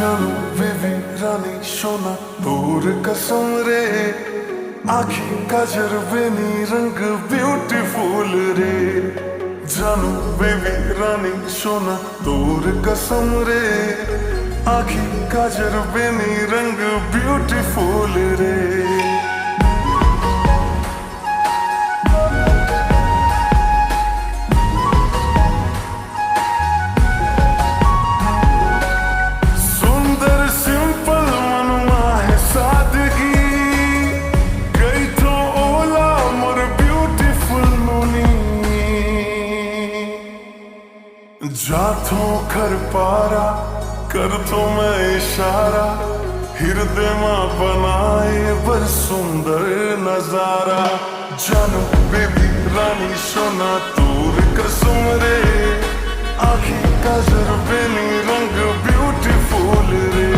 জানো বেবি রানী সোনা তোর कसम रे आखी काजर बेनी रंग ब्यूटीफुल रे जानू बेबी रानी सोना तोर कसम रे आखी काजर बेनी रंग ब्यूटीफुल रे जाथों खर पारा कर तो मैं इशारा हृदय मां बनाए बर सुंदर नजारा जानू बेबी रानी सोना तोर कसम रे आखी काजर बेनी रंग ब्यूटीफुल रे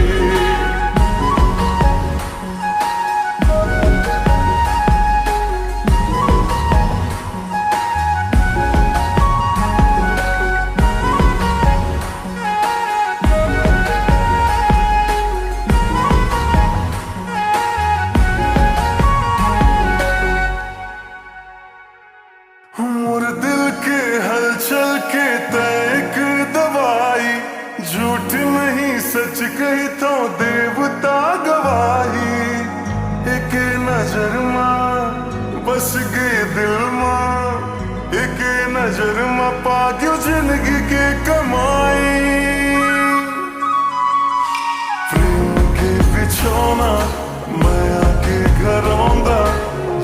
मोर दिल के हलचल के तक दवाई झूठ नहीं सच कही तो देवता गवाही एक नजर मां बस गए दिल मां एक नजर मां पाग्यो जिंदगी के कमाई प्रेम के बिछोना मैं आके घर आंदा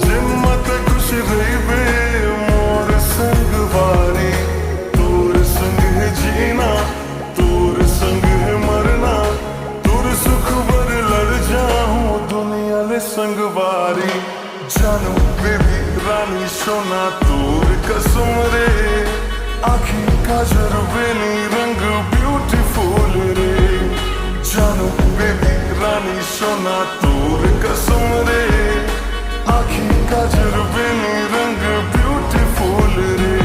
जिम्मत खुश रही बे संगवारी तोर संग है जीना तोर संग है मरना तोर सुख बर लड़ जाऊं दुनिया ले संगवारी जानू बेबी रानी सोना तोर कसम रे आखी काजर बेनी रंग ब्यूटीफुल रे जानू बेबी रानी सोना तोर कसम रे आखी काजर बेनी रंग ब्यूटीफुल रे